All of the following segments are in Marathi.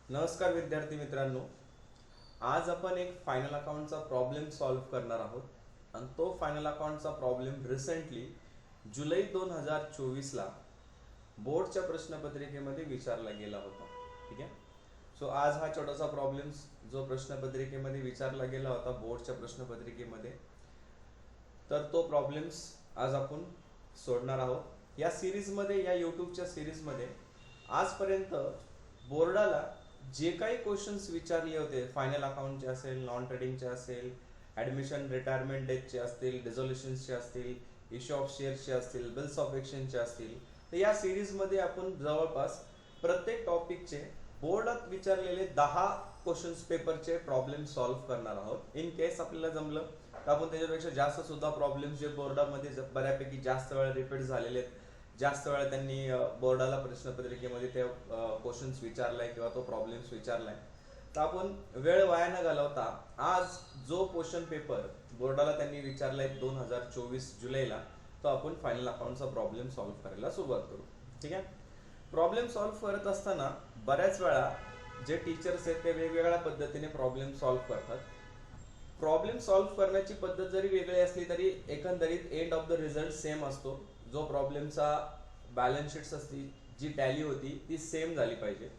नमस्कार विद्यार्थी मित्रांनो. आज आपण एक फायनल अकाउंटचा प्रॉब्लेम सॉल्व्ह करणार आहोत आणि तो फायनल अकाउंटचा प्रॉब्लेम रिसेंटली जुलै 2024ला बोर्डच्या प्रश्नपत्रिकेमध्ये विचारला गेला होता. ठीक आहे. सो आज हा छोटासा प्रॉब्लेम जो प्रश्नपत्रिकेमध्ये विचारला गेला होता बोर्डच्या प्रश्नपत्रिकेमध्ये, तर तो प्रॉब्लेम्स आज आपण सोडणार आहोत. या सिरीजमध्ये, या यूट्यूबच्या सिरीजमध्ये आजपर्यंत बोर्डाला जे काही क्वेश्चन्स विचारले होते, फायनल अकाउंटचे असेल, नॉन ट्रेडिंगचे असेल, ॲडमिशन रिटायरमेंट डेटचे असतील, डिझोल्युशन्सचे असतील, इश्यू ऑफ शेअर्सचे असतील, बिल्स ऑफ एक्सचेंजचे असतील, तर या सिरीजमध्ये आपण जवळपास प्रत्येक टॉपिकचे बोर्डात विचारलेले 10 क्वेश्चन्स पेपरचे प्रॉब्लेम सॉल्व्ह करणार आहोत. इन केस आपल्याला जमलं तर आपण त्याच्यापेक्षा जास्त सुद्धा प्रॉब्लेम्स जे बोर्डामध्ये बऱ्यापैकी जास्त वेळा रिपीट झालेले आहेत, जास्त वेळा त्यांनी बोर्डाला प्रश्नपत्रिकेमध्ये ते क्वेश्चन्स विचारलाय किंवा तो प्रॉब्लेम्स विचारलाय, तर आपण वेळ वाया न घालवता आज जो क्वेश्चन पेपर बोर्डाला त्यांनी विचारलाय 2024 जुलैला, तो आपण फायनल अकाउंटचा प्रॉब्लेम सॉल्व्ह करायला सुरुवात करू. ठीक आहे. प्रॉब्लेम सॉल्व्ह करत असताना बऱ्याच वेळा जे टीचर्स आहेत ते वेगवेगळ्या पद्धतीने प्रॉब्लेम सॉल्व्ह करतात. प्रॉब्लेम सॉल्व्ह करण्याची पद्धत जरी वेगळी असली तरी एकंदरीत end of the result same असतो. जो प्रॉब्लेमचा बॅलन्स शीट्स असती, जी टॅली होती, ती सेम झाली पाहिजे.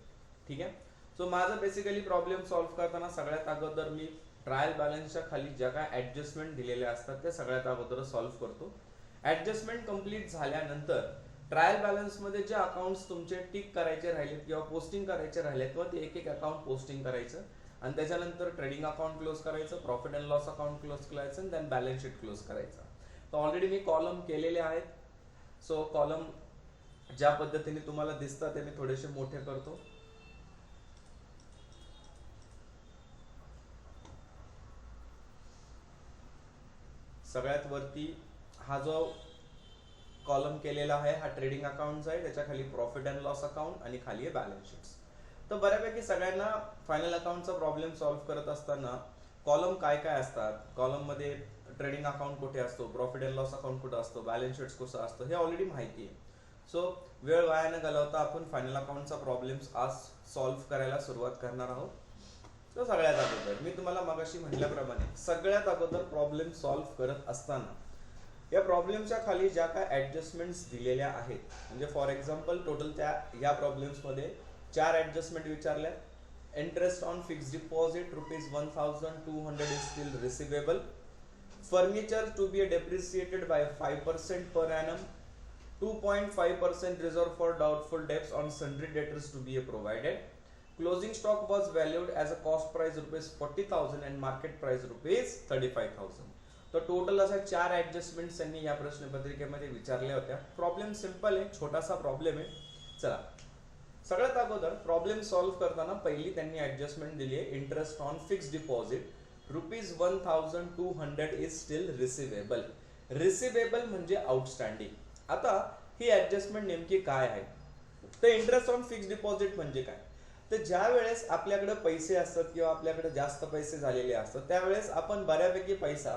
ठीक आहे. सो माझं बेसिकली प्रॉब्लेम सॉल्व्ह करताना सगळ्यात अगोदर मी ट्रायल बॅलन्सच्या खाली ज्या काय ॲडजस्टमेंट दिलेल्या असतात त्या सगळ्यात अगोदर सॉल्व्ह करतो. ॲडजस्टमेंट कंप्लीट झाल्यानंतर ट्रायल बॅलन्समध्ये जे अकाउंट्स तुमचे टिक करायचे राहिलेत किंवा पोस्टिंग करायचे राहिलेत, किंवा ते एक एक अकाउंट पोस्टिंग करायचं आणि त्याच्यानंतर ट्रेडिंग अकाउंट क्लोज करायचं, profit and loss account close करायचं आणि देन बॅलन्स शीट क्लोज करायचं. तर ऑलरेडी मी कॉलम केलेले आहेत. सो कॉलम ज्या पद्धतीने तुम्हाला दिसतात ते मी थोडेसे मोठे करतो. सगळ्यात वरती हा जो कॉलम केलेला आहे हा ट्रेडिंग अकाउंटचा आहे, त्याच्या खाली प्रॉफिट अँड लॉस अकाउंट आणि खाली आहे बॅलन्स शीट्स. तर बऱ्यापैकी सगळ्यांना फायनल अकाउंटचा प्रॉब्लेम सॉल्व्ह करत असताना कॉलम काय काय असतात, कॉलममध्ये ट्रेडिंग अकाउंट कुठे असतो, प्रॉफिट अँड लॉस अकाउंट कुठे असतो, बॅलन्स शीट्स कसं असतं, हे ऑलरेडी माहिती आहे. सो वेळ वाया न घालवता आपण फायनल अकाउंटचा प्रॉब्लेम्स आज सॉल्व्ह करायला सुरुवात करणार आहोत. तर सगळ्यात अगोदर मी तुम्हाला मगाशी म्हटल्याप्रमाणे सगळ्यात अगोदर प्रॉब्लेम सॉल्व्ह करत असताना या प्रॉब्लेमच्या खाली ज्या काय ॲडजस्टमेंट्स दिलेल्या आहेत, म्हणजे फॉर एक्झाम्पल टोटल या प्रॉब्लेम्समध्ये 4 ॲडजस्टमेंट विचारल्या. Interest on fixed deposit ₹1,200 is still receivable. Furniture to be depreciated by 5% per annum. 2.5% reserve for doubtful debts on sundry debtors to be provided. Closing stock was valued as a cost price ₹40,000 and market price ₹35,000. तर टोटल अशा 4 ॲडजस्टमेंट्स त्यांनी या प्रश्नपत्रिकेमध्ये विचारल्या होत्या. प्रॉब्लेम सिंपल आहे, छोटासा प्रॉब्लेम आहे. चला, सगळ्यात अगोदर प्रॉब्लेम सॉल्व्ह करताना पहिली त्यांनी ॲडजस्टमेंट दिली आहे. Interest on fixed deposit ₹1,200 is still receivable. Receivable म्हणजे आउटस्टँडिंग. आता ही ॲडजस्टमेंट नेमकी काय आहे, तर इंटरेस्ट ऑन फिक्स्ड डिपॉझिट म्हणजे काय, तर ज्या वेळेस आपल्याकडे पैसे असतात किंवा आपल्याकडे जास्त पैसे झालेले असतात त्यावेळेस आपण बऱ्यापैकी पैसा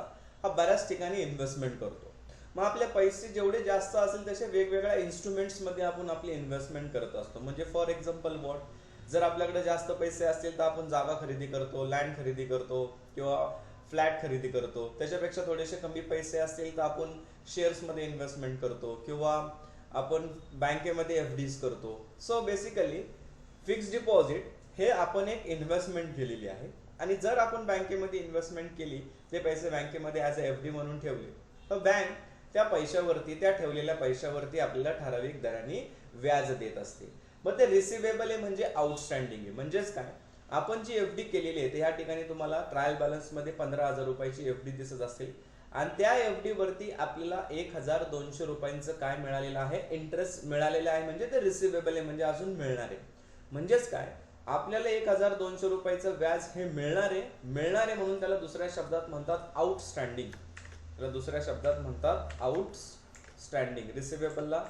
हा बऱ्याच ठिकाणी इन्व्हेस्टमेंट करतो. मग आपले पैसे जेवढे जास्त असेल तसे वेगवेगळ्या इन्स्ट्रुमेंट्समध्ये आपण आपली इन्व्हेस्टमेंट करत असतो. म्हणजे फॉर एक्झाम्पल वॉट, जर आपल्याकडे जास्त पैसे असतील तर आपण जागा खरेदी करतो, लँड खरेदी करतो किंवा फ्लॅट खरेदी करतो. त्याच्यापेक्षा थोडेसे कमी पैसे असतील तर आपण शेअर्समध्ये इन्व्हेस्टमेंट करतो किंवा आपण बँकेमध्ये FDs करतो. सो बेसिकली फिक्स्ड डिपॉझिट हे आपण एक इन्व्हेस्टमेंट केलेली आहे आणि जर आपण बँकेमध्ये इन्व्हेस्टमेंट केली, ते पैसे बँकेमध्ये ॲज अ FD म्हणून ठेवले, तर बँक त्या पैशावरती, त्या ठेवलेल्या पैशावरती आपल्याला ठराविक दराने व्याज देत असते. मग ते रिसिवेबल आहे म्हणजे आउटस्टँडिंग आहे. म्हणजेच काय, आपण जी FD केलेली आहे, या ठिकाणी तुम्हाला ट्रायल बॅलन्समध्ये 15,000 रुपयाची FD दिसत असेल आणि त्या FD वरती आपल्याला ₹1,200 काय मिळालेलं आहे, इंटरेस्ट मिळालेला आहे. म्हणजे ते रिसिवेबल आहे, म्हणजे अजून मिळणार आहे. म्हणजेच काय, आपल्याला ₹1,200 व्याज हे मिळणार आहे म्हणून त्याला दुसऱ्या शब्दात म्हणतात आउटस्टँडिंग. त्याला दुसऱ्या शब्दात म्हणतात आउटस्टँडिंग. रिसिवेबलला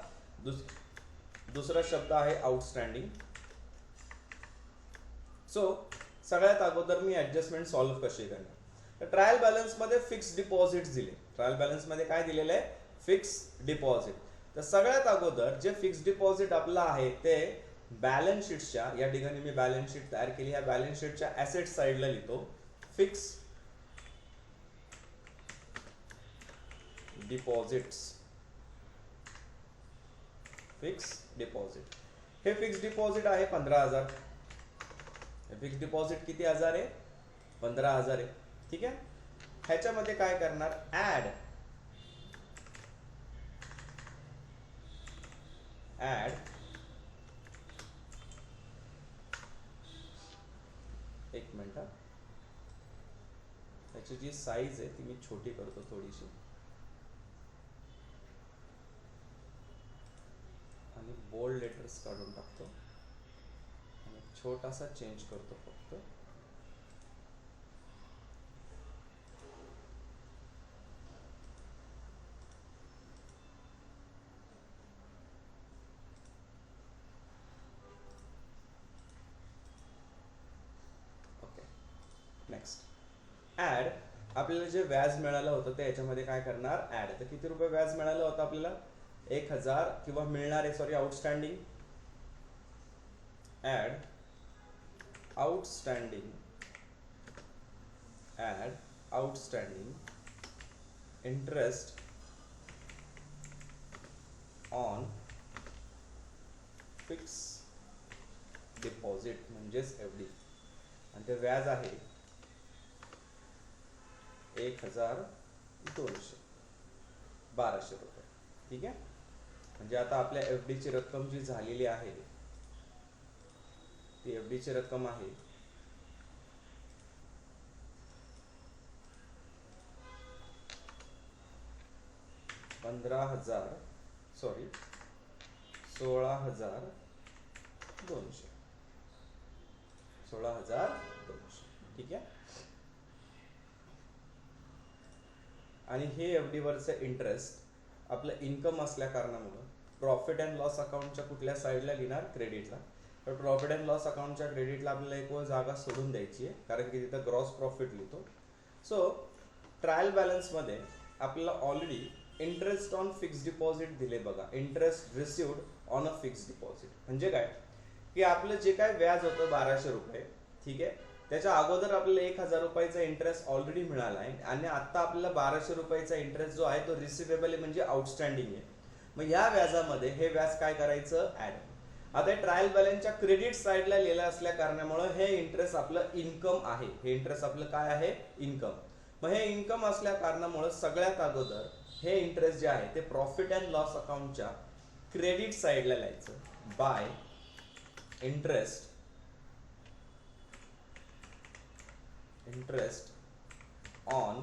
दुसरा शब्द आहे आउटस्टँडिंग. सो सगळ्यात अगोदर मी ॲडजस्टमेंट सॉल्व्ह कशी करणार, तर ट्रायल बॅलन्समध्ये फिक्स्ड डिपॉझिट दिले. ट्रायल बॅलन्समध्ये काय दिलेलं आहे, फिक्स्ड डिपॉझिट. तर सगळ्यात अगोदर जे फिक्स्ड डिपॉझिट आपलं आहे ते बॅलन्स शीटच्या या ठिकाणी मी बॅलन्स शीट तयार केली. ह्या बॅलन्स शीटच्या ऍसेट साइडला लिहितो फिक्स डिपॉझिट्स. फिक्स डिपॉझिट, हे फिक्स डिपॉझिट आहे 15,000. फिक्स डिपॉझिट किती हजार आहे? 15,000 आहे. ठीक आहे. ह्याच्यामध्ये काय करणार? ऍड एक मिनिट, त्याची जी साईज आहे ती मी छोटी करतो थोडीशी आणि बोल्ड लेटर्स काढून टाकतो आणि छोटासा चेंज करतो फक्त. Okay, next. ऍड आपल्याला जे व्याज मिळालं होतं ते याच्यामध्ये काय करणार? ऍड. तर किती रुपये व्याज मिळालं होतं आपल्याला? 1,000 किंवा मिळणार आहे, sorry, outstanding. Add outstanding interest on fix deposit म्हणजेच एफडी, आणि ते व्याज आहे 1,200, 1200 रुपये. ठीक आहे. म्हणजे आता आपल्या एफडी ची रक्कम जी झालेली आहे ती एफडी ची रक्कम आहे 16,200. ठीक आहे. आणि हे एफडी वरचं इंटरेस्ट आपलं इन्कम असल्या कारणामुळे प्रॉफिट अँड लॉस अकाउंटच्या कुठल्या साईडला लिहिणार? क्रेडिटला. तर प्रॉफिट अँड लॉस अकाउंटच्या क्रेडिटला आपल्याला एक जागा सोडून द्यायची आहे, कारण की तिथं ग्रॉस प्रॉफिट लिहितो. सो ट्रायल बॅलन्स मध्ये आपल्याला already interest on fix deposit दिले बघा. Interest received on a fix deposit म्हणजे काय की आपलं जे काय व्याज होतं 1200 रुपये, ठीक आहे, त्याच्या अगोदर आपल्याला 1,000 रुपयाचा इंटरेस्ट ऑलरेडी मिळाला आहे आणि आता आपल्याला 1200 रुपयाचा इंटरेस्ट जो आहे तो रिसिवेबल आहे, म्हणजे आउटस्टँडिंग आहे. मग या व्याजामध्ये हे व्याज काय करायचं? ऍड. आता ट्रायल बॅलन्सच्या क्रेडिट साईडला लिहिलं असल्या कारणामुळे हे इंटरेस्ट आपलं इन्कम आहे. हे इंटरेस्ट आपलं काय आहे? इन्कम. मग हे इन्कम असल्या कारणामुळे सगळ्यात अगोदर हे इंटरेस्ट जे आहे ते प्रॉफिट अँड लॉस अकाउंटच्या क्रेडिट साईडला लिहायचं. Bye interest on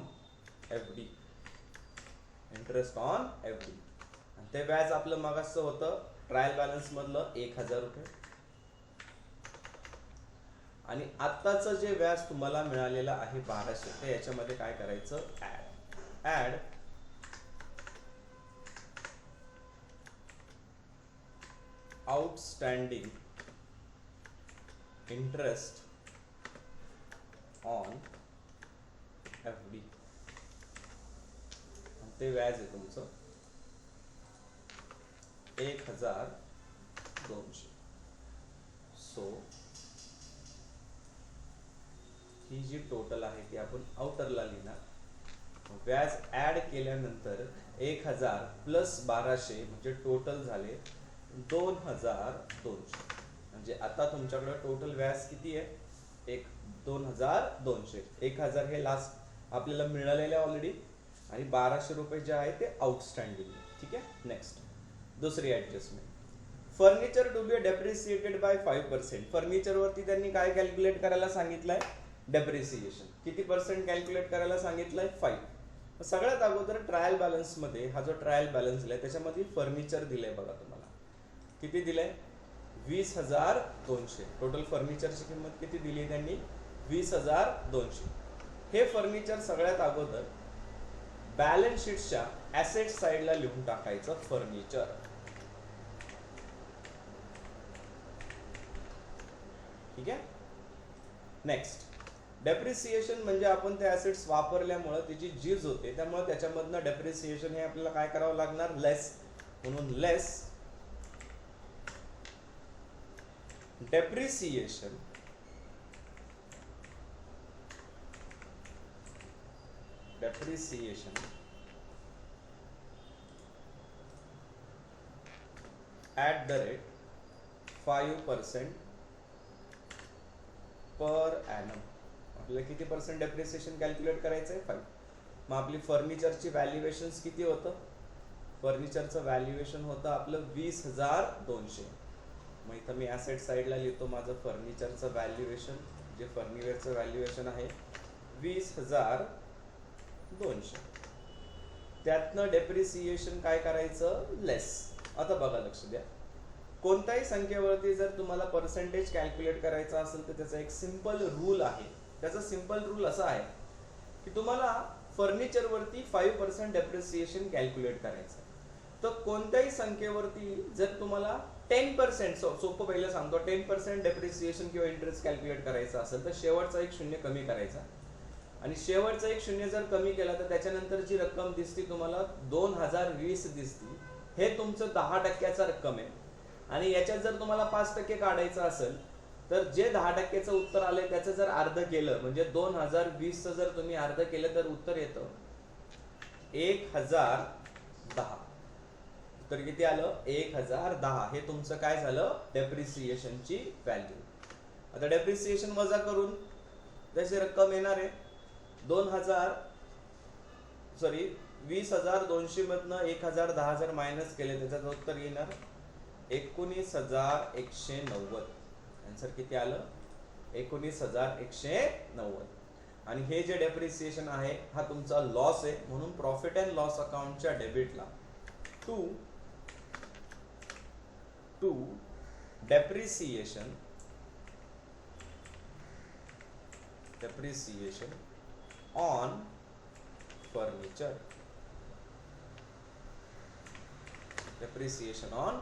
FD. Interest on FD. ते व्याज आपलं मगाचं होतं ट्रायल बॅलन्स मधलं 1,000 रुपये, आणि आत्ताचं जे व्याज तुम्हाला मिळालेलं आहे 1200, ते याच्यामध्ये काय करायचं? Add outstanding interest on FD. ते व्याज आहे तुमचं 1,200. सो ही जी टोटल आहे ती आपण आउटरला लिहिणार. व्याज ऍड केल्यानंतर 1,000 प्लस 1200 म्हणजे टोटल झाले 2,200. म्हणजे आता तुमच्याकडे टोटल व्याज किती आहे? 2,200. 1,000 हे लास्ट आपल्याला मिळालेले ऑलरेडी, आणि 1200 रुपये जे आहे ते आउटस्टँडिंग. ठीक आहे. नेक्स्ट दुसरी adjustment. Furniture to be depreciated by 5%. Furniture वरती त्यांनी काय कॅल्क्युलेट करायला सांगितलंय? डेप्रिसिएशन. किती % कॅल्क्युलेट करायला सांगितलंय? 5. सगळ्यात अगोदर ट्रायल बॅलन्स मध्ये हा जो ट्रायल बॅलन्स दिलाय त्याच्यामध्ये फर्निचर दिलंय बघा तुम्हाला. किती दिलंय? 20,200. टोटल फर्निचरची किंमत किती दिली त्यांनी? 20,200. हे फर्निचर सगळ्यात अगोदर बॅलन्स शीटच्या ऍसेट साइडला लिहून टाकायचं फर्निचर. ठीक आहे. नेक्स्ट डेप्रिसिएशन म्हणजे आपण ते ऍसेट्स वापरल्यामुळे त्याची झीज होते, त्यामुळे त्याच्यामधनं डेप्रिसिएशन हे आपल्याला काय करावं लागणार? लेस. म्हणून less depreciation at the rate 5% per annum. आपल्याला किती पर्सेंट डेप्रिसिएशन कॅल्क्युलेट करायचं आहे? 5. मग आपली फर्निचरची व्हॅल्युएशन किती होतं? फर्निचरचं व्हॅल्युएशन होतं आपलं 20,200. मग इथं मी ॲसेट साईडला लिहितो माझं फर्निचरचं व्हॅल्युएशन, जे फर्निचरचं व्हॅल्युएशन आहे 20,200. त्यातनं डेप्रिसिएशन काय करायचं? लेस. आता बघा, लक्ष द्या, कोणत्याही संख्येवरती जर तुम्हाला पर्सेंटेज कॅल्क्युलेट करायचा असेल तर त्याचा एक सिंपल रूल आहे. त्याचा सिंपल रूल असा आहे की तुम्हाला फर्निचरवरती 5% डेप्रिसिएशन कॅल्क्युलेट करायचं. तर कोणत्याही संख्येवरती जर तुम्हाला 10%, सोपं पहिलं सांगतो, 10% डेप्रिसिएशन किंवा इंटरेस्ट कॅल्क्युलेट करायचं असेल तर शेवटचा एक शून्य कमी करायचा. आणि शेवटचा एक शून्य जर कमी केला तर त्याच्यानंतर जी रक्कम दिसती तुम्हाला 2020 दिसती. हे तुमचं 10% रक्कम आहे. आणि याच्यात जर तुम्हाला 5% काढायचं असेल तर जे 10%चं उत्तर आलंय त्याचं जर अर्ध केलं, म्हणजे 2020चं जर तुम्ही अर्ध केलं तर उत्तर येतं 1010. उत्तर किती आलं? 1010. हे तुमचं काय झालं? डेप्रिसिएशनची व्हॅल्यू. आता डेप्रिसिएशन वजा करून त्याची रक्कम येणार आहे 20,200 मधनं 1010 जर मायनस केले त्याचं उत्तर येणार 19,190. आन्सर किती आलं? 19,190. आणि हे जे डेप्रिसिएशन आहे हा तुमचा लॉस आहे, म्हणून प्रॉफिट अँड लॉस अकाउंटच्या डेबिटला to depreciation on furniture. Depreciation on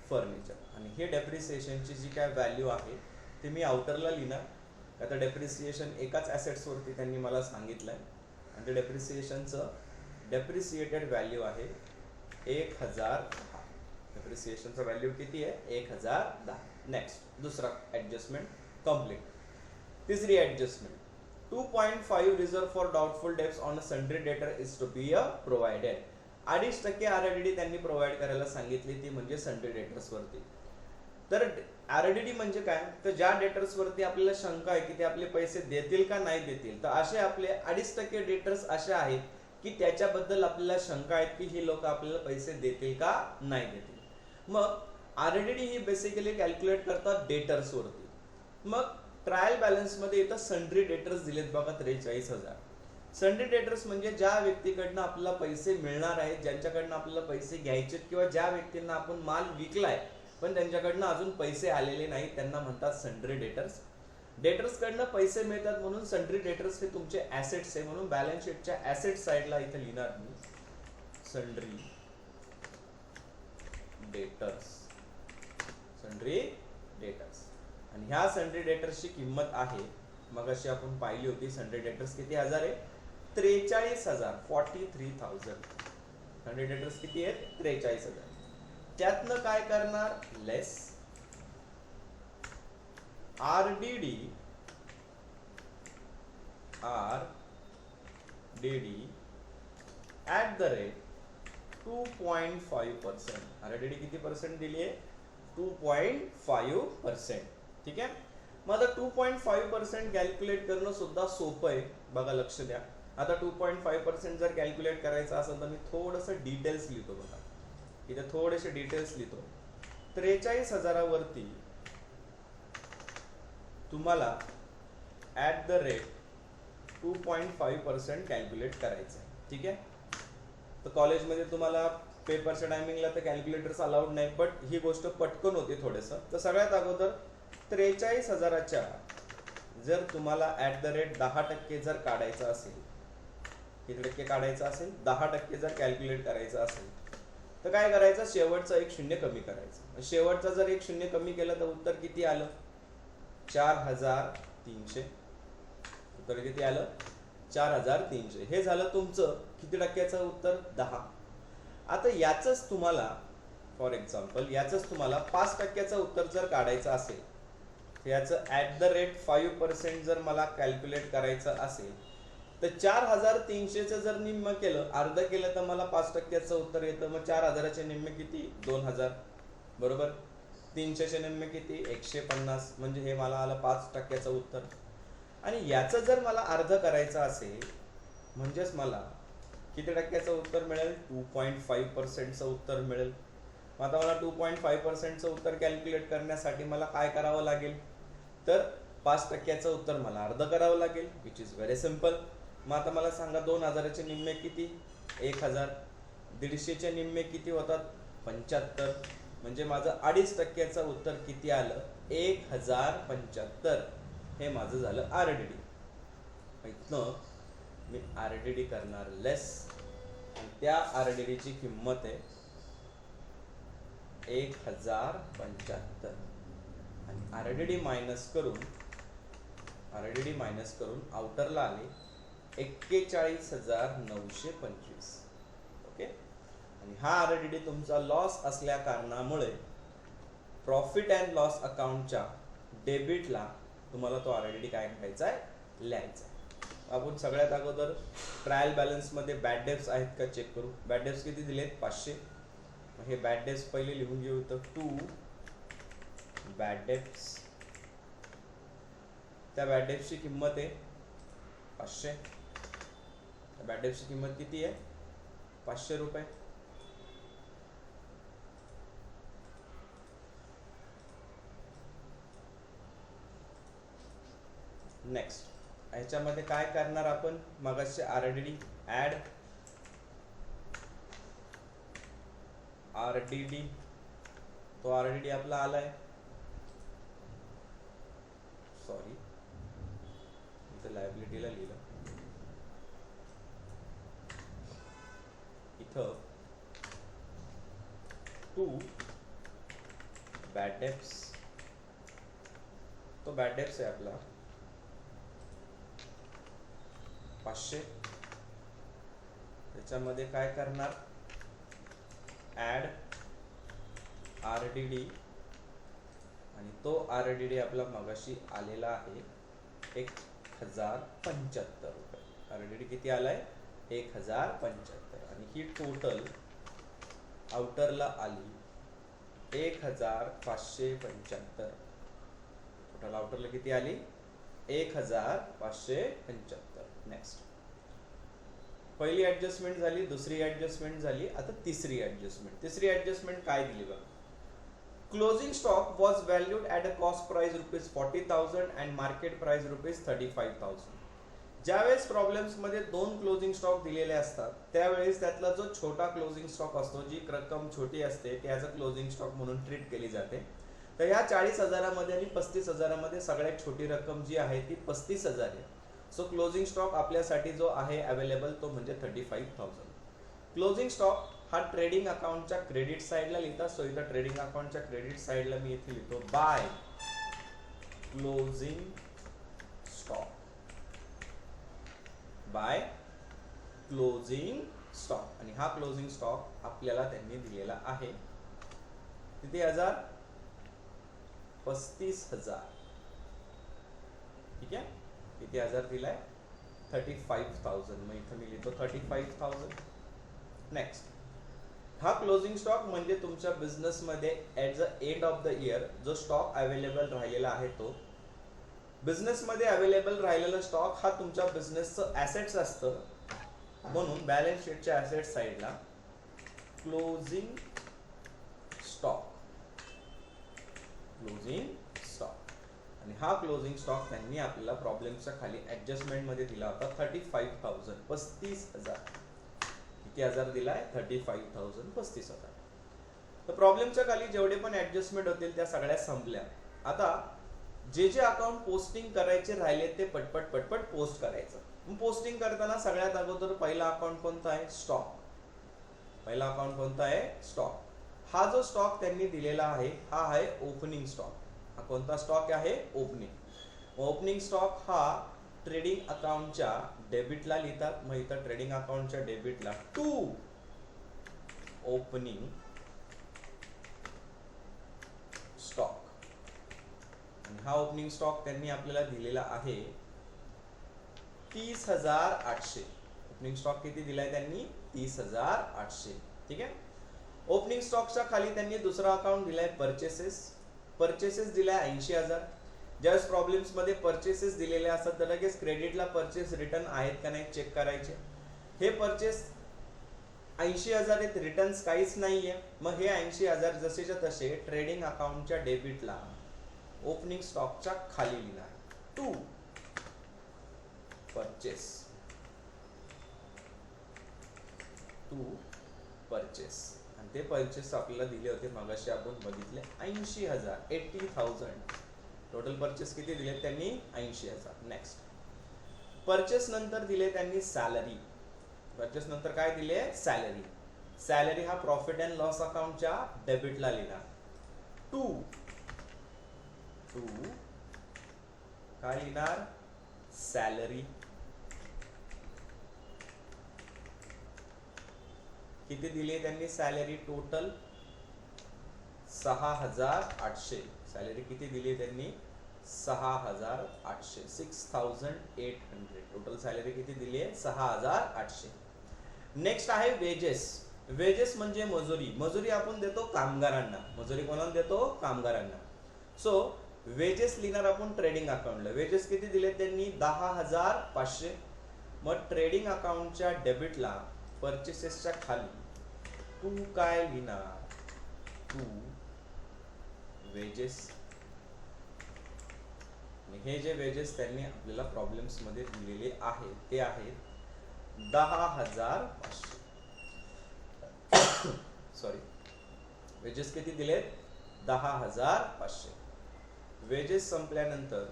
furniture. आणि हे डेप्रिसिएशनची जी काय व्हॅल्यू आहे ती मी आउटरला लिहिणार. आता डेप्रिसिएशन एकाच ॲसेट्सवरती त्यांनी मला सांगितलंय आणि ते डेप्रिसिएशनचं डेप्रिसिएटेड व्हॅल्यू आहे 1010. डेप्रिसिएशनचं व्हॅल्यू किती आहे? 1010. नेक्स्ट दुसरा ॲडजस्टमेंट कम्प्लीट. तिसरी adjustment 2.5 reserve for doubtful debts on a sundry debtor is to be provided. 2.5% RDD त्यांनी प्रोव्हाइड करायला सांगितली, ती म्हणजे सन्ड्री डेटर्स वरती. तर RDD म्हणजे काय? तर ज्या डेटर्स वरती आपल्याला शंका आहे की ते आपले पैसे देतील का नाही देतील, तर असे आपले 2.5% डेटर्स असे आहेत की त्याच्याबद्दल आपल्याला शंका आहेत की ही लोक आपल्याला पैसे देतील का नाही देतील. मग RDD ही बेसिकली कॅल्क्युलेट करतात डेटर्स वरती. मग ट्रायल बॅलन्स मध्ये इथं सन्ड्री डेटर्स दिलेत बघा 43,000. सन्ड्री डेटर्स म्हणजे ज्या व्यक्तीकडनं आपल्याला पैसे मिळणार आहेत, ज्यांच्याकडनं आपल्याला पैसे घ्यायचे किंवा ज्या व्यक्तींना आपण माल विकलाय पण त्यांच्याकडनं अजून पैसे आलेले नाहीत, त्यांना म्हणतात सन्ड्री डेटर्स. डेटर्स कडनं पैसे मिळतात म्हणून सन्ड्री डेटर्स हे तुमचे ॲसेट्स आहे, म्हणून बॅलन्स शीटच्या ॲसेट साइडला इथे लिहिणार मी सन्ड्री डेटर्स. आणि ह्या सन्ड्री डेटर्सची किंमत आहे, मग अशी आपण पाहिली होती, सन्ड्री डेटर्स किती हजार आहे? 43,000. 43,000. सन्ड्री डेटर्स किती आहेत? 43,000. त्यातनं काय करणार? लेस RDD at the rate 2.5%. RDD किती पर्सेंट दिली आहे? 2.5%. ठीक आहे. मग आता 2.5% कॅल्क्युलेट करणं सुद्धा सोपं आहे. बघा, लक्ष द्या. आता 2.5% जर कॅल्क्युलेट करायचं असेल तर मी थोडंसं डिटेल्स लिहितो. बघा इथे थोडेसे डिटेल्स लिहितो. 43,000 वरती तुम्हाला ॲट द रेट 2.5% कॅल्क्युलेट करायचं आहे. ठीक आहे. तर कॉलेजमध्ये तुम्हाला पेपरच्या टायमिंगला तर कॅल्क्युलेटर्स अलाउड नाही, बट ही गोष्ट पटकन होते थोडंसं. तर सगळ्यात अगोदर 43,000च्या जर तुम्हाला ॲट द रेट 10% जर काढायचं असेल, किती टक्के काढायचं असेल? 10% जर कॅल्क्युलेट करायचं असेल तर काय करायचं? शेवटचा एक शून्य कमी करायचं. शेवटचा जर एक शून्य कमी केलं तर उत्तर किती आलं? 4,300. उत्तर किती आलं? 4,300. हे झालं तुमचं किती टक्क्याचं उत्तर? 10. आता याचंच तुम्हाला फॉर एक्झाम्पल याचंच तुम्हाला 5%चं उत्तर जर काढायचं असेल याचं @5% जर मला कॅल्क्युलेट करायचं असेल तर 4300चं जर निम्म केलं, अर्ध केलं, तर मला 5%चं उत्तर येतं. मग 4000चे निम्मे किती? 2000. बरोबर. 300चे निम्मे किती? 150. म्हणजे हे मला आलं 5%चं उत्तर. आणि याचं जर मला अर्ध करायचं असेल म्हणजेच मला किती टक्क्याचं उत्तर मिळेल? 2.5%चं उत्तर मिळेल. मग आता मला 2.5%चं उत्तर कॅल्क्युलेट करण्यासाठी मला काय करावं लागेल? तर 5%चं उत्तर मला अर्ध करावं लागेल, विच इज व्हेरी सिम्पल. मग आता मला सांगा 2000चे निम्मे किती? 1000. 150चे निम्मे किती होतात? 75. म्हणजे माझं 2.5%चं उत्तर किती आलं? 1075. हे माझं झालं RDD. इथनं मी RDD करणार लेस, आणि त्या RDDची किंमत आहे 1075. आणि RDD मायनस करून आउटरला आले 41,925. ओके. आणि हा RDD तुमचा लॉस असल्या कारणामुळे प्रॉफिट अँड लॉस अकाउंटच्या डेबिटला तुम्हाला तो RDD काय करायचा आहे? लिहायचा आहे. आपण सगळ्यात अगोदर ट्रायल बॅलन्स मध्ये बॅड डेब्ट्स आहेत का चेक करू. बॅड डेब्ट्स किती दिलेत? 500. हे बॅड डेब्ट्स पहिले लिहून घेऊ. तर 2 बॅड डेब्ट्स. त्या बॅड डेब्ट्सची किंमत आहे 500. बॅड डेब्ट्सची किंमत किती आहे? 500 रुपये. नेक्स्ट ह्याच्यामध्ये काय करणार आपण? मगाशी RDD ऍड RDD, तो RDD आपला आलाय. सॉरी, इथं लायबिलिटीला लिहिलं. इथं 2 बॅड डेब्ट्स, तो बॅड डेब्ट्स आहे आपला 500. त्याच्यामध्ये काय करणार? ऍड RDD, आणि तो RDD आपला मगाशी आलेला आहे 1075 रुपये. RDD किती आलाय? 1075. आणि ही टोटल आउटरला आली 1575. टोटल आउटरला किती आली? 1575. नेक्स्ट, पहिली ऍडजस्टमेंट झाली, दुसरी ऍडजस्टमेंट झाली, आता तिसरी ऍडजस्टमेंट. तिसरी ऍडजस्टमेंट काय दिली बघा? Closing stock was valued at a cost price ₹40,000 and market price ₹35,000. ज्यावेळेस प्रॉब्लेम्स मध्ये 2 क्लोजिंग स्टॉक दिलेले असतात त्यावेळेस त्यातला जो छोटा क्लोजिंग स्टॉक असतो, जी रक्कम छोटी असते, त्याचं क्लोजिंग स्टॉक म्हणून ट्रीट केली जाते. तर ह्या 40,000मध्ये आणि 35,000मध्ये सगळ्यात छोटी रक्कम जी आहे ती 35,000 आहे. सो क्लोजिंग स्टॉक आपल्यासाठी जो आहे अवेलेबल तो म्हणजे 35,000. क्लोजिंग स्टॉक हा ट्रेडिंग अकाउंटच्या क्रेडिट साइडला लिहितात. सो इथं ट्रेडिंग अकाउंटच्या क्रेडिट साइडला मी इथे लिहितो by closing stock. By closing stock. आणि हा क्लोजिंग स्टॉक आपल्याला त्यांनी दिलेला आहे किती हजार? 35,000. ठीक आहे. किती हजार दिलाय? 35,000. मग इथं मी लिहितो 35,000. नेक्स्ट, हा क्लोजिंग स्टॉक म्हणजे तुमच्या बिझनेस मध्ये at the end of the year जो स्टॉक अवेलेबल राहिलेला आहे तो. बिझनेस मध्ये अवेलेबल राहिलेला स्टॉक हा तुमच्या बिझनेसचं ऍसेट्स असतं. म्हणून बॅलन्स शीटच्या ऍसेट साइडला क्लोजिंग स्टॉक, क्लोजिंग स्टॉक. आणि हा क्लोजिंग स्टॉक त्यांनी आपल्याला प्रॉब्लेमच्या खाली ऍडजस्टमेंट मध्ये दिला होता 35,000. 35,000. किती हजार दिलाय? 35,000. 35,000. तर प्रॉब्लेमच्या खाली जेवढे पण ऍडजस्टमेंट होतील त्या सगळ्या संपल्या. आता जे जे अकाउंट पोस्टिंग करायचे राहिले ते पटपट पोस्ट करायचं. पोस्टिंग करताना सगळ्यात अगोदर पहिला अकाउंट कोणता आहे? स्टॉक. पहिला अकाउंट कोणता आहे? स्टॉक. हा जो स्टॉक त्यांनी दिलेला आहे हा आहे ओपनिंग स्टॉक. हा कोणता स्टॉक आहे? ओपनिंग. ओपनिंग स्टॉक हा ट्रेडिंग अकाउंटच्या डेबिटला लिहितात. मग इथं ट्रेडिंग अकाउंटच्या डेबिटला 2 ओपनिंग स्टॉक. आणि हा ओपनिंग स्टॉक त्यांनी आपल्याला दिलेला आहे 30,800. ओपनिंग स्टॉक किती दिलाय त्यांनी? 30,800. ठीक आहे. ओपनिंग स्टॉकच्या खाली त्यांनी दुसरा अकाउंट दिलाय परचेसेस. परचेसेस दिलाय 80,000. ज्यावेळेस प्रॉब्लेम्स मध्ये परचेसेस दिलेले असतात तर लगेच क्रेडिटला परचेस रिटर्न आहेत का नाही चेक करायचे. हे परचेस 80,000 आहेत, रिटर्न्स काहीच नाहीये. मग हे 80,000 जसेच्या तसे ट्रेडिंग अकाउंटच्या डेबिटला ओपनिंग स्टॉकच्या खाली लिहिणार टू परचेस. टू परचेस आणि ते परचेस आपल्याला दिले होते मगाशी आपण बघितले 80,000. 80,000 टोटल परचेस किती दिले त्यांनी? 80,000. नेक्स्ट परचेस नंतर दिले त्यांनी सॅलरी. परचेस नंतर काय दिले? सॅलरी. सॅलरी हा प्रॉफिट अँड लॉस अकाउंटच्या डेबिटला लिहिणार टू काय लिहिणार? सॅलरी. किती दिली त्यांनी सॅलरी? टोटल 6,800. सॅलरी किती दिली त्यांनी? 6,800. 6,800. टोटल सॅलरी किती दिली आहे? 6,800. नेक्स्ट आहे वेजेस. वेजेस म्हणजे मजुरी. मजुरी आपण देतो कामगारांना. मजुरी कोणाला देतो? कामगारांना. सो वेजेस लिहिणार आपण ट्रेडिंग अकाउंटला. वेजेस किती दिले त्यांनी? 10,500. मग ट्रेडिंग अकाउंटच्या डेबिटला परचेसेसच्या खाली टू काय लिहिणार? To wages. हे जे वेजेस त्यांनी आपल्याला प्रॉब्लेम्स मध्ये दिलेले आहेत ते आहेत 10,500. सॉरी, वेजेस किती दिलेत? 10,500. वेजेस संपल्यानंतर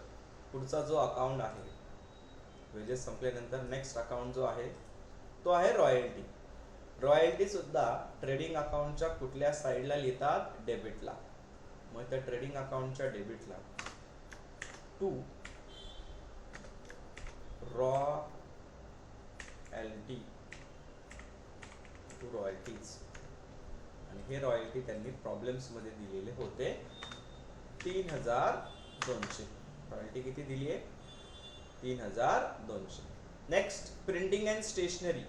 पुढचा जो अकाउंट आहे, वेजेस संपल्यानंतर नेक्स्ट अकाउंट जो आहे तो आहे रॉयल्टी. रॉयल्टी सुद्धा ट्रेडिंग अकाउंटच्या कुठल्या साईडला लिहितात? डेबिटला. मग त्या ट्रेडिंग अकाउंटच्या डेबिटला टू रॉयल्टी. To royalties. आणि हे रॉयल्टी त्यांनी प्रॉब्लेम्स मध्ये दिलेले होते 3,200. रॉयल्टी किती दिली आहे? 3,200. Next printing and stationery.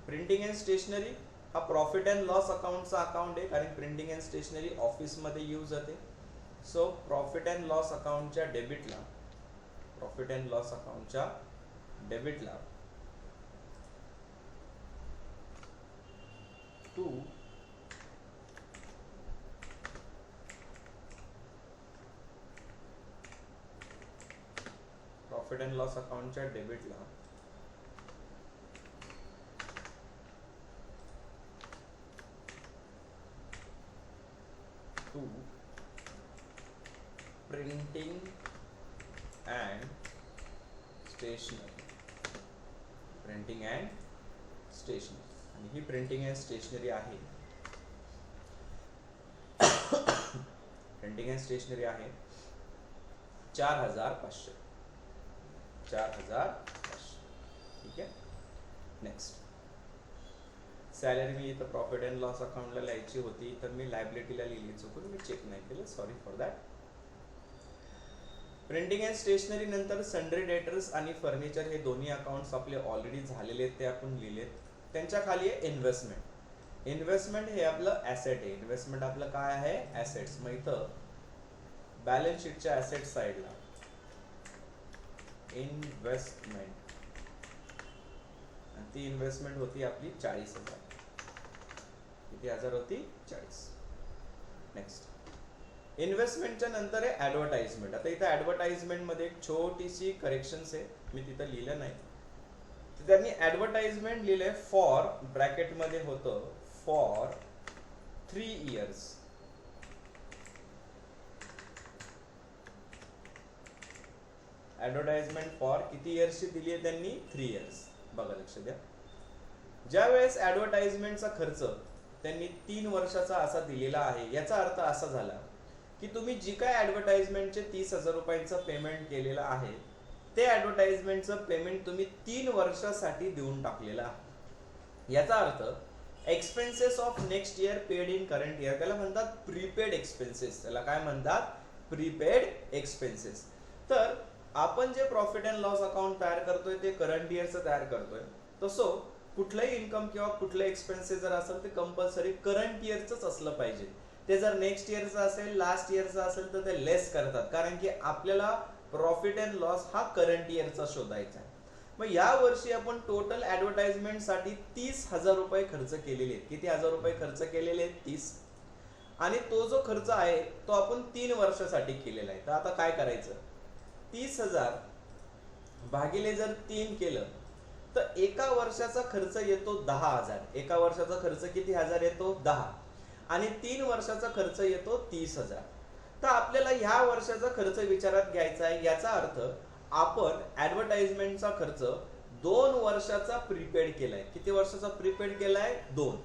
Printing and stationery हा प्रॉफिट अँड लॉस अकाउंटचा अकाउंट आहे, कारण प्रिंटिंग अँड स्टेशनरी ऑफिस मध्ये यूज होते. सो प्रॉफिट अँड लॉस अकाउंटच्या डेबिटला, प्रॉफिट अँड लॉस अकाउंटच्या डेबिटला टू प्रॉफिट अँड लॉस अकाउंटच्या डेबिटला to printing and stationery. Printing and stationery. आणि ही प्रिंटिंग अँड स्टेशनरी आहे, प्रिंटिंग अँड स्टेशनरी आहे 4,500. 4,500. ठीक आहे. नेक्स्ट सॅलरी मी इथं प्रॉफिट अँड लॉस अकाउंटला लिहायची होती तर मी लायबिलिटीला लिहिली, चुकून मी चेक नाही केलं, sorry for that. Printing and stationery नंतर सन्ड्री डेटर्स आणि फर्निचर हे दोन्ही अकाउंट्स आपले ऑलरेडी झालेले आहेत, ते आपण लिहिलेत. त्यांच्या खाली आहे इन्व्हेस्टमेंट. इन्व्हेस्टमेंट हे आपलं ऍसेट आहे. इन्व्हेस्टमेंट आपलं काय आहे? ऍसेट्स. मग इथं बॅलन्स शीटच्या ऍसेट साइडला इन्व्हेस्टमेंट, आणि ती इन्व्हेस्टमेंट होती आपली 40,000. किती हजार होती? 40. नेक्स्ट इन्व्हेस्टमेंटच्या नंतर आहे ऍडव्हर्टाइजमेंट. आता इथं ऍडव्हर्टाइजमेंट मध्ये एक छोटीशी करेक्शन्स आहे, मी तिथं लिहिलं नाही. त्यांनी ऍडव्हर्टाइजमेंट लिहिले फॉर, ब्रॅकेट मध्ये होतं फॉर 3 years. ऍडव्हर्टाइजमेंट फॉर किती इयर्सची दिली आहे त्यांनी? 3 years. बघा लक्ष द्या. ज्या वेळेस ऍडव्हर्टाइजमेंटचा खर्च त्यांनी 3 वर्षाचा असा दिलेला आहे, याचा अर्थ असा झाला की तुम्ही जी काय ऍडव्हर्टाइजमेंटचे 30,000 रुपयांचं पेमेंट केलेलं आहे ते ऍडव्हर्टाइजमेंटचं पेमेंट तुम्ही 3 वर्षासाठी देऊन टाकलेलं आहे. याचा अर्थ expenses of next year paid in current year, त्याला म्हणतात प्रीपेड एक्सपेन्सेस. त्याला काय म्हणतात? Prepaid expenses. तर आपण जे प्रॉफिट अँड लॉस अकाउंट तयार करतोय ते करंट इयरचं तयार करतोय. तसं कुठलंही इन्कम किंवा कुठले एक्सपेन्सेस जर असेल ते कंपल्सरी करंट इयरच असलं पाहिजे. ते जर नेक्स्ट इयरचं असेल, लास्ट इयरचं असेल तर ते लेस करतात, कारण की आपल्याला प्रॉफिट अँड लॉस हा करंट इयरचा शोधायचा आहे. मग या वर्षी आपण टोटल ऍडव्हर्टाइजमेंट साठी 30,000 रुपये खर्च केलेले आहेत. किती हजार रुपये खर्च केलेले आहेत? 30. आणि तो जो खर्च आहे तो आपण 3 वर्षासाठी केलेला आहे. तर आता काय करायचं, 30,000 भागिले जर 3 केलं तर एका वर्षाचा खर्च येतो 10,000. एका वर्षाचा खर्च किती हजार येतो? 10. आणि 3 वर्षाचा खर्च येतो 30,000. तर आपल्याला ह्या वर्षाचा खर्च विचारात घ्यायचा आहे. याचा अर्थ आपण ऍडव्हर्टाइजमेंटचा खर्च 2 वर्षाचा प्रीपेड केलाय. किती वर्षाचा प्रीपेड केलाय? 2.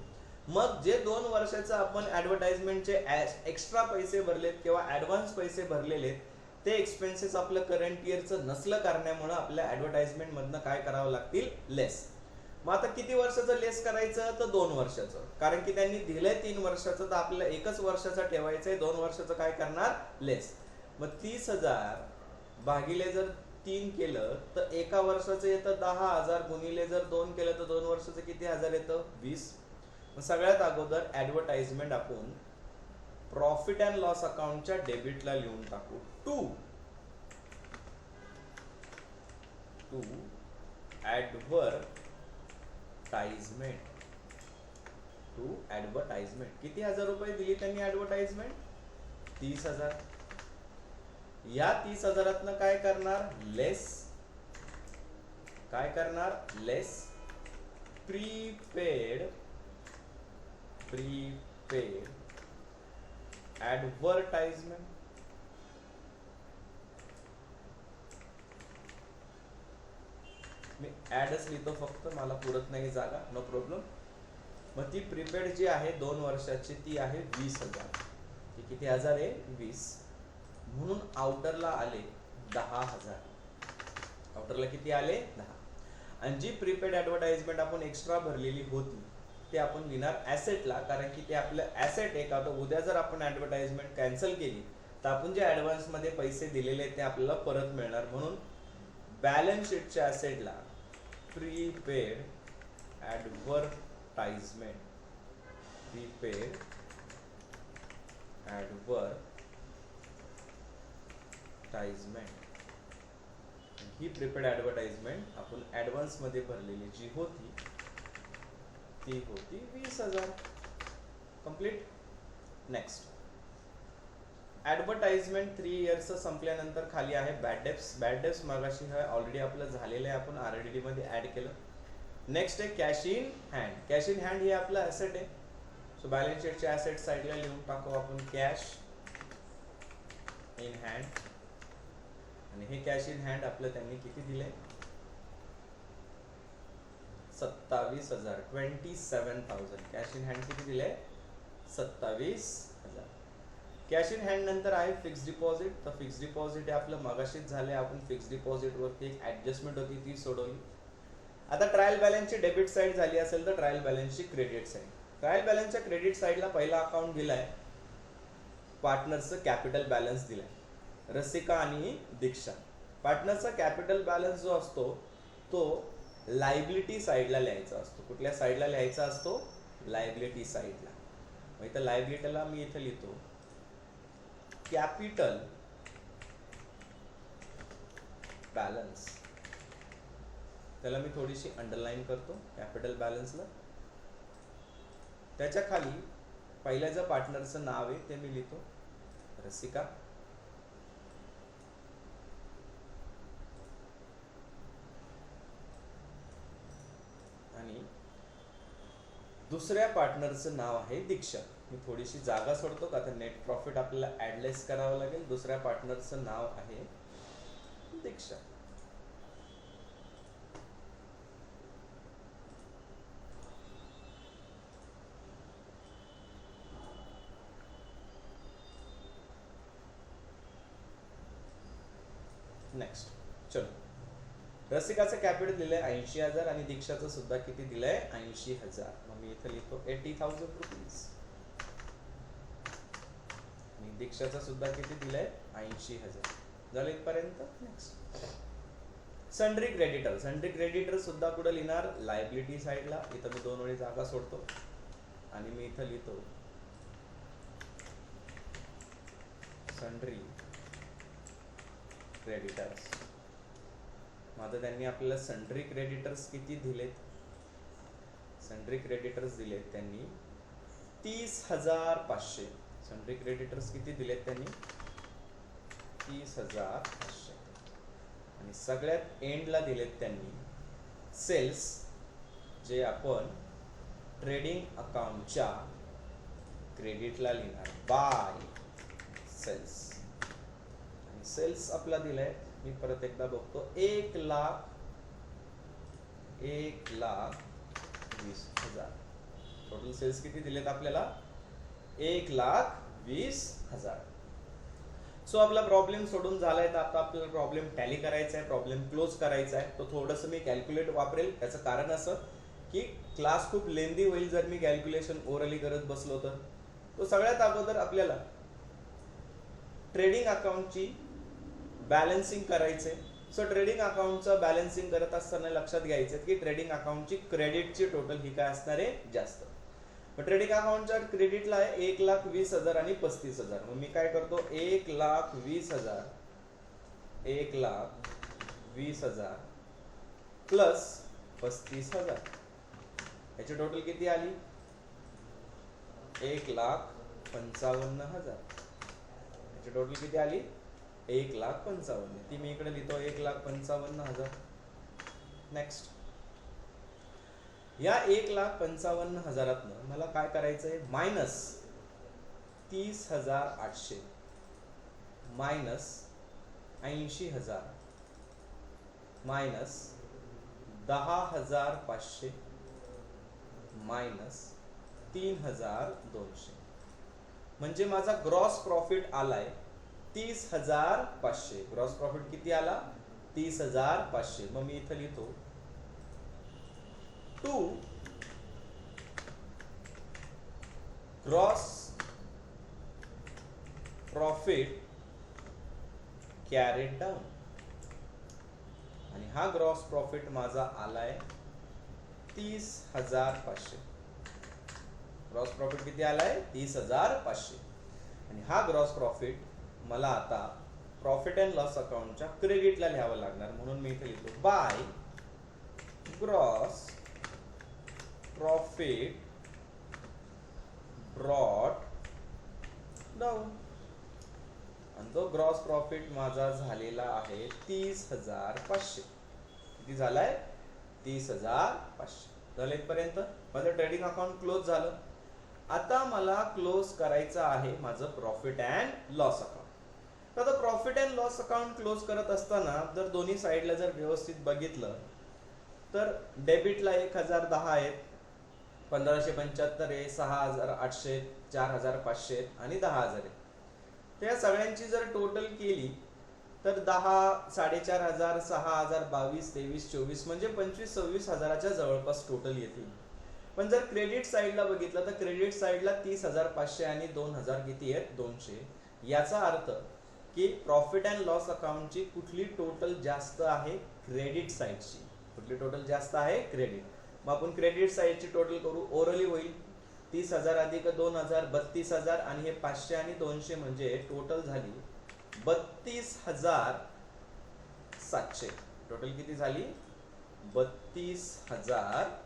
मग जे 2 वर्षाचा आपण ऍडव्हर्टाइजमेंटचे एक्स्ट्रा पैसे भरलेत किंवा ऍडव्हान्स पैसे भरलेले ते एक्सपेन्सेस आपलं करंट इयरचं नसलं कारणामुळे आपल्या ऍडव्हर्टाइजमेंट मधनं काय करावं लागतील? लेस. मग आता किती वर्षाचं लेस करायचं? तर 2 वर्षाचं, कारण की त्यांनी दिलंय 3 वर्षाचं तर आपल्याला एकच वर्षाचं ठेवायचंय. 2 वर्षाचं काय करणार? लेस. मग 30,000 भागिले जर 3 केलं तर एका वर्षाचं येतं 10,000, गुणिले जर 2 केलं तर 2 वर्षाचं किती हजार येतं? 20. मग सगळ्यात अगोदर ऍडव्हर्टाइजमेंट आपण प्रॉफिट अँड लॉस अकाउंटच्या डेबिटला लिहून टाकू. To advertisement. किती हजार रुपये दिली त्यांनी ऍडव्हर्टाइजमेंट? 30,000. या 30,000 काय करणार? लेस. काय करणार? लेस प्रीपेड ऍडव्हर्टाइजमेंट. मी ऍडच लिहितो फक्त, मला पुरत नाही जागा, नो प्रॉब्लेम. मग ती प्रीपेड जी आहे 2 वर्षाची ती आहे 20,000. ती किती हजार आहे? 20. म्हणून आउटरला आले 10,000. आउटरला किती आले? 10. आणि जी प्रीपेड ऍडव्हर्टाइजमेंट आपण एक्स्ट्रा भरलेली होती ते आपण लिहिणार ऍसेटला, कारण की ते आपलं ऍसेट आहे का. तर उद्या जर आपण ऍडव्हर्टाइजमेंट कॅन्सल केली तर आपण जे ऍडव्हान्स मध्ये पैसे दिलेले ते आपल्याला परत मिळणार. म्हणून बॅलन्स शीटच्या ऍसेटला प्रीपेड ऍडव्हर्टाइजमेंट ही प्रीपेड ऍडव्हर्टाइजमेंट आपण ऍडव्हान्स मध्ये भरलेली जी होती ती होती 20,000. कंप्लीट. नेक्स्ट ऍडव्हर्टाइजमेंट 3 इयर्स संपल्यानंतर खाली आहे बॅड डेब्ट्स. बॅड डेब्ट्स मागाशी आहे ऑलरेडी आपलं झालेलं आहे, आपण आरडीडी मध्ये ऍड केलं. नेक्स्ट आहे cash in hand. Cash in hand हे आपलं ऍसेट आहे. सो बॅलन्स शीटच्या ऍसेट साइडला लिहून टाकू आपण कॅश इन हँड. आणि हे कॅश इन हँड आपलं त्यांनी किती दिले? 27,000. 27,000. कॅश इन हँड किती दिले? 27,000. कॅश इन हँड नंतर आहे फिक्स डिपॉझिट. तर फिक्स डिपॉझिट आपलं मगाशीच झाले. आपण फिक्स डिपॉझिट वरती एक ऍडजस्टमेंट होती ती सोडवली. आता ट्रायल बॅलन्सची डेबिट साइड झाली असेल तर ट्रायल बॅलन्सची क्रेडिट साइड. ट्रायल बॅलन्सच्या क्रेडिट साइडला पहिला अकाउंट दिलाय पार्टनरचं कॅपिटल बॅलन्स दिलाय, रसिका आणि दीक्षा. पार्टनरचा कॅपिटल बॅलन्स जो असतो तो लायबिलिटी साइडला लिहायचा असतो. कुठल्या साइडला लिहायचा असतो? लायबिलिटी साइडला. मग इथं लायबिलिटीला मी इथं लिहितो कॅपिटल बॅलन्स. त्याला मी थोडीशी अंडरलाईन करतो कॅपिटल बॅलन्सला. त्याच्या खाली पहिल्या ज्या पार्टनरचं नाव आहे ते मी लिहितो रसिका. आणि दुसऱ्या पार्टनरचं नाव आहे दीक्षा. मी थोडीशी जागा सोडतो का तर नेट प्रॉफिट आपल्याला ऍडलेस करावं लागेल. दुसऱ्या पार्टनरचं नाव आहे दीक्षा. नेक्स्ट चलो, रसिकाचं कॅपिटल दिलंय 80,000 आणि दीक्षाचं सुद्धा किती दिलंय? 80,000. मग मी इथं लिहितो 80,000 रुपीज. आणि दीक्षाचं सुद्धा किती दिलंय? 80,000 झालं इथपर्यंत. Next sundry creditor. Sundry creditor सुद्धा कुठं लिहिणार, लायबिलिटी साईडला. इथं मी 2 वेळी जागा सोडतो आणि मी इथं लिहितो सन्ड्री क्रेडिटर्स. आता त्यांनी आपल्याला सन्ड्री क्रेडिटर्स किती दिलेत, सन्ड्री क्रेडिटर्स दिलेत त्यांनी 30,500. सन्ड्री क्रेडिटर्स किती दिलेत त्यांनी 30,500. आणि सगळ्यात एंडला दिलेत त्यांनी सेल्स, जे आपण ट्रेडिंग अकाउंटच्या क्रेडिटला लिहिणार बाय सेल्स. आणि सेल्स आपला दिलाय, मी परत एकदा बघतो, 1,20,000. टोटल सेल्स किती दिलेत आपल्याला 1,20,000. सो आपला प्रॉब्लेम सोडून झालाय. तर आता आपल्याला प्रॉब्लेम टॅली करायचा आहे, प्रॉब्लेम क्लोज करायचा आहे. तो थोडंसं मी कॅल्क्युलेट वापरेल. त्याचं कारण असं की क्लास खूप लेंदी होईल जर मी कॅल्क्युलेशन ओरली करत बसलो तर. तो सगळ्यात अगोदर आपल्याला ट्रेडिंग अकाउंटची बॅलन्सिंग करायचे. सो ट्रेडिंग अकाउंटचं बॅलन्सिंग करत असताना लक्षात घ्यायचं की ट्रेडिंग अकाउंटची क्रेडिटची टोटल ही काय असणार आहे, जास्त. मग ट्रेडिंग अकाउंटच्या क्रेडिटला आहे 1,20,000 आणि 35,000. मग मी काय करतो 1,20,000 प्लस 35,000. याची टोटल किती आली 1,55,000. याची टोटल किती आली 1,55,000. ती मी इकडे लिहितो 1,55,000. नेक्स्ट या 1,55,000 मला काय करायचंय, मायनस 30,800 मायनस 80,000 मायनस 10,500 मायनस 3,200. म्हणजे माझा ग्रॉस प्रॉफिट आलाय 30,500. ग्रॉस प्रॉफिट किती आला 30,500. मग मी इथं लिहितो to gross profit carried down. आणि हा ग्रॉस प्रॉफिट माझा आलाय 30,500. ग्रॉस प्रॉफिट किती आलाय 30,500. आणि हा ग्रॉस प्रॉफिट मला आता प्रॉफिट अँड लॉस अकाउंटच्या क्रेडिटला लिहावं लागणार. म्हणून मी इथे लिहितो by gross profit brought down. आणि तो ग्रॉस प्रॉफिट माझा झालेला आहे 30,500. किती झालाय 30,500. झालं इथपर्यंत माझं ट्रेडिंग अकाउंट क्लोज झालं. आता मला क्लोज करायचं आहे माझं प्रॉफिट अँड लॉस अकाउंट. तर आता profit and loss account close करत असताना जर दोन्ही साईडला जर व्यवस्थित बघितलं तर डेबिटला 1,010 आहेत, 1,575 आहे, 6,800, 4,500 आणि 10,000 आहे. तर या सगळ्यांची जर टोटल केली तर 10, 4,500, 6,000, 22, 23, 24 म्हणजे 25-26,000च्या जवळपास टोटल येतील. पण जर क्रेडिट साईडला बघितलं तर क्रेडिट साईडला 30,500 आणि 2,000 किती आहेत 200. याचा अर्थ की प्रॉफिट अँड लॉस अकाउंटची कुठली टोटल जास्त आहे क्रेडिट साईडची. कुठली टोटल जास्त आहे क्रेडिट. मग आपण क्रेडिट साईडची टोटल करू. ओरली होईल 30,000 अधिक 2,000 32,000 आणि हे 500 आणि 200 म्हणजे टोटल झाली 32,700. टोटल किती झाली 32,700.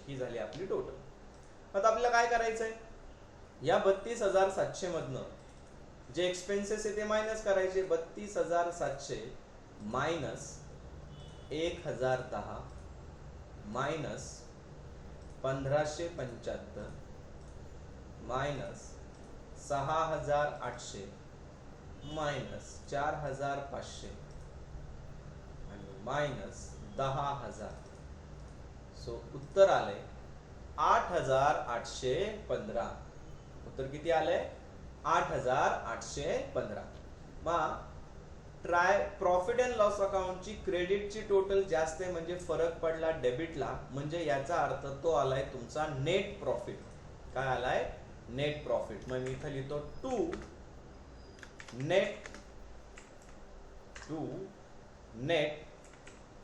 ही झाली आपली टोटल. आता आपल्याला काय करायचंय या 32,700 मधनं जे एक्सपेन्सेस आहे ते मायनस करायचे. 32,700 मायनस 1,010 मायनस 1,575 मायनस 6,800 मायनस 4,500 आणि मायनस 10,000. सो उत्तर आले 8,815. उत्तर किती आले 8,815. मग प्रॉफिट अँड लॉस अकाउंटची क्रेडिटची टोटल जास्त आहे म्हणजे फरक पडला डेबिटला. म्हणजे याचा अर्थ तो आलाय तुमचा नेट प्रॉफिट. काय आलाय नेट प्रॉफिट. मग मी इथं लिहितो to net to net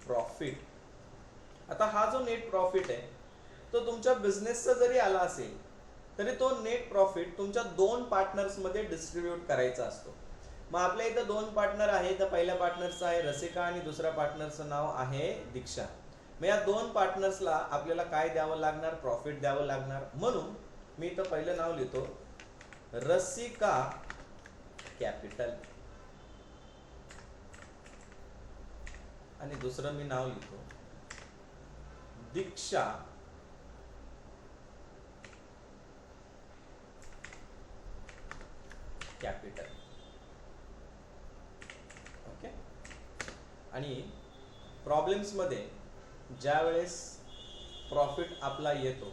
profit. आता हा जो नेट प्रॉफिट आहे तो तुमच्या बिझनेसचा जरी आला असेल तरी तो नेट प्रॉफिट तुमच्या दोन पार्टनर्स मध्ये डिस्ट्रीब्यूट करायचा असतो. मग आपल्या इथं दोन पार्टनर आहे, तर पहिल्या पार्टनरचं आहे रसिका आणि दुसऱ्या पार्टनरचं नाव आहे दीक्षा. मग या दोन पार्टनर्सला आपल्याला काय द्यावं लागणार, प्रॉफिट द्यावं लागणार. म्हणून मी इथं पहिलं नाव लिहितो रसिका कॅपिटल आणि दुसरं मी नाव लिहितो दीक्षा कॅपिटल. ओके. आणि प्रॉब्लेम्स मध्ये ज्या वेळेस प्रॉफिट आपला येतो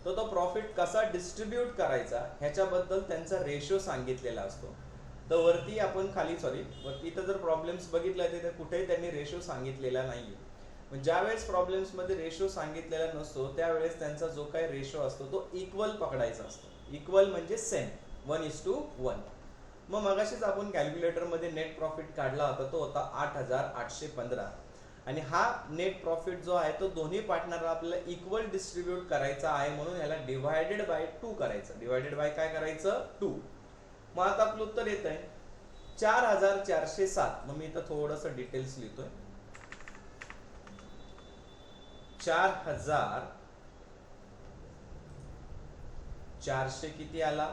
तर तो प्रॉफिट कसा डिस्ट्रीब्यूट करायचा ह्याच्याबद्दल त्यांचा रेशो सांगितलेला असतो. तर वरती आपण वरती इथं जर प्रॉब्लेम्स बघितलं तर कुठेही त्यांनी रेशो सांगितलेला नाहीये. म्हणजे ज्या वेळेस प्रॉब्लेम्स मध्ये रेशो सांगितलेला नसतो त्यावेळेस त्यांचा जो काही रेशो असतो तो इक्वल पकडायचा असतो. इक्वल म्हणजे सेम, 1:1. मग मगाशीच आपण कॅल्क्युलेटर मध्ये नेट प्रॉफिट काढला होता, तो होता 8,815. आणि हा नेट प्रॉफिट जो आहे तो दोन्ही पार्टनरला आपल्याला इक्वल डिस्ट्रीब्यूट करायचा आहे, म्हणून याला डिवायडेड बाय 2 करायचं. डिवायडेड बाय काय करायचं, 2. मग आता आपलं उत्तर येत आहे 4,407. मग मी इथं थोडस डिटेल्स लिहितोय. 4,400 किती आला,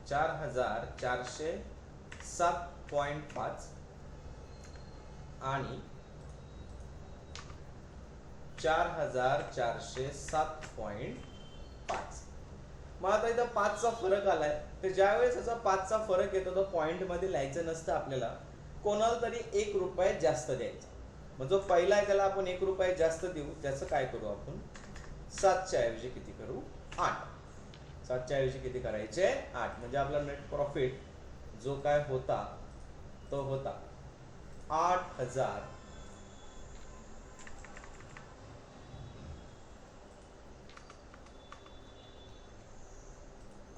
4,407.5 आणि 4,407.5. मग आता इथं 5चा फरक आलाय, तर ज्यावेळेस याचा 5चा फरक येतो तो पॉइंट मध्ये लिहायचं नसतं आपल्याला, कोणाला तरी 1 रुपया जास्त द्यायचा. मग जो पहिला आहे त्याला आपण 1 रुपया जास्त देऊ. त्याचं काय करू आपण, 7च्या ऐवजी किती करू, 8. 7च्या ऐवजी किती करायचे, 8. म्हणजे आपला नेट प्रॉफिट जो काय होता तो होता 8,815.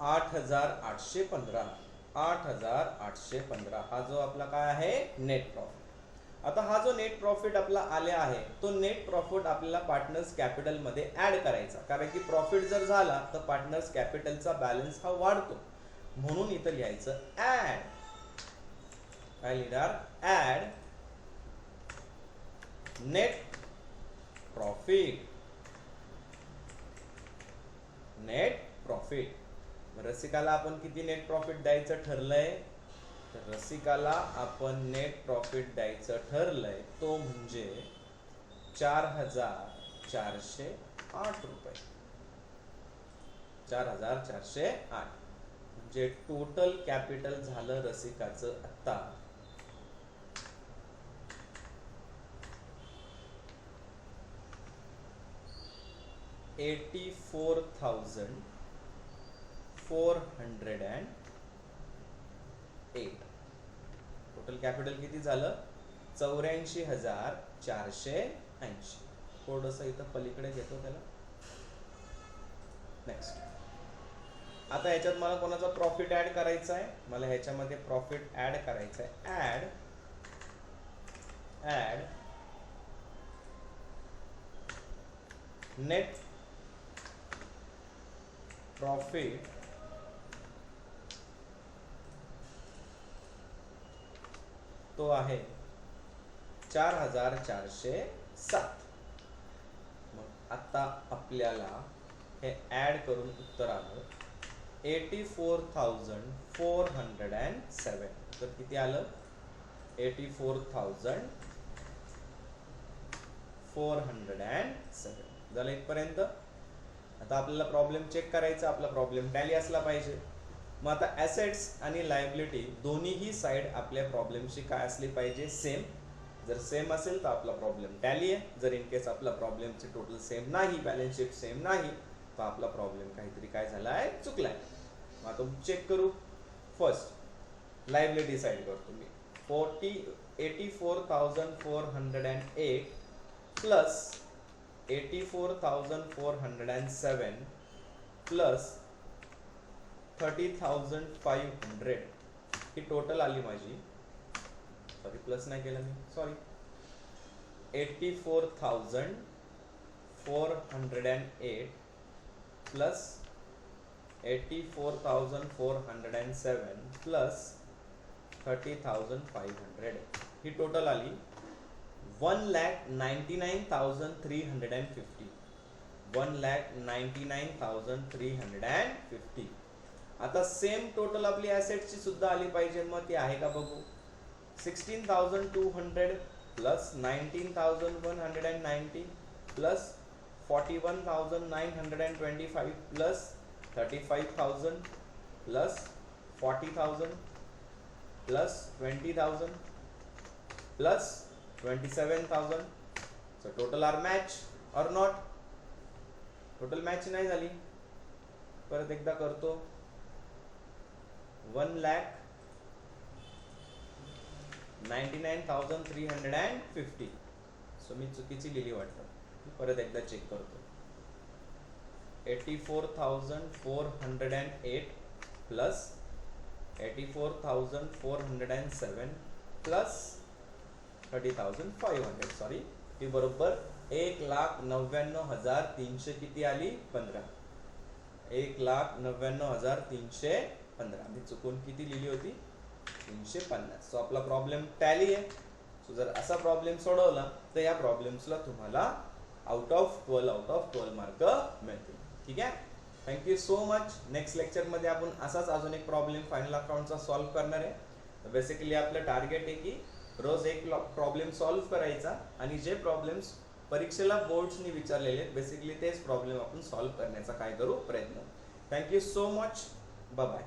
8,815 हा जो आपला काय आहे नेट प्रॉफिट. आता हा जो नेट प्रॉफिट आपला आले आहे तो नेट प्रॉफिट आपल्याला पार्टनर्स कॅपिटल मध्ये ऍड करायचा, कारण की प्रॉफिट जर झाला तर पार्टनर्स कॅपिटलचा बॅलन्स हा वाढतो. म्हणून इथं लिहायचं ऍड. काय लिहिणार, add net profit. Net profit. रसिकाला आपण किती नेट प्रॉफिट द्यायचं ठरलंय, तर रसिकाला आपण नेट प्रॉफिट द्यायचं ठरलंय तो म्हणजे 4,408 रुपये. 4,408 म्हणजे टोटल कॅपिटल झालं रसिकाचं आता 84,408. टोटल कॅपिटल किती झालं, 84,480. थोडंसं इथं पलीकडे घेतो त्याला. नेक्स्ट. आता ह्याच्यात मला कोणाचा प्रॉफिट ऍड करायचा आहे, मला ह्याच्यामध्ये प्रॉफिट ऍड करायचा आहे. ऍड नेट प्रॉफिट तो आहे 4,407. मग आता आपल्याला हे ऍड करून उत्तर आलं 84,407. तर किती आलं, 84,407 झालं इथपर्यंत. आता आपल्याला प्रॉब्लेम चेक करायचा, आपला प्रॉब्लेम टॅली असला पाहिजे. मग आता ॲसेट्स आणि लायबिलिटी दोन्हीही साईड आपल्या प्रॉब्लेमची काय असली पाहिजे, सेम. जर सेम असेल तर आपला प्रॉब्लेम टॅली आहे. जर इन केस आपला प्रॉब्लेमचे टोटल सेम नाही, बॅलन्स शीट सेम नाही, तर आपला प्रॉब्लेम काहीतरी काय झाला आहे, चुकलाय. मग आता चेक करू. फर्स्ट लायबिलिटी साईड करतो मी. 84,408 प्लस 84,407 प्लस 30,500 ही टोटल आली माझी सॉरी प्लस नाही केलं मी, सॉरी, 84,408 प्लस 84,407 प्लस 30,500 ही टोटल आली 1,99,350. 1,99,350. आता सेम टोटल आपली ॲसेटची सुद्धा आली पाहिजे, मग ती आहे का बघू. 16,200 plus 19,190 plus 41,925 plus 35,000 plus 40,000 plus 20,000 plus 27,000. So total are match or not. Total match नाही झाली. परत एकदा करतो. 1,99,350. सो मी चुकीची लिहिली वाटतं, परत एकदा चेक करतो. 84,408 प्लस 84,407 प्लस 30,500. सॉरी, ती बरोबर 1,99,300 किती आली? 15. 1,99,315. मी चुकून किती लिहिली होती? 350. सो आपला प्रॉब्लेम टॅली आहे. सो जर असा प्रॉब्लेम सोडवला तर या प्रॉब्लेम्सला तुम्हाला आउट ऑफ 12 मार्क मिळतील. ठीक आहे. Thank you so much. नेक्स्ट लेक्चरमध्ये आपण असाच अजून एक प्रॉब्लेम फायनल अकाउंटचा सॉल्व्ह करणार आहे. तर बेसिकली आपलं टार्गेट आहे की रोज एक प्रॉब्लेम सॉल्व्ह करायचा आणि जे प्रॉब्लेम्स परीक्षेला बोर्ड्सनी विचारलेले आहेत बेसिकली तेच प्रॉब्लेम आपण सॉल्व्ह करण्याचा काय करू प्रयत्न. Thank you so much. Bye bye.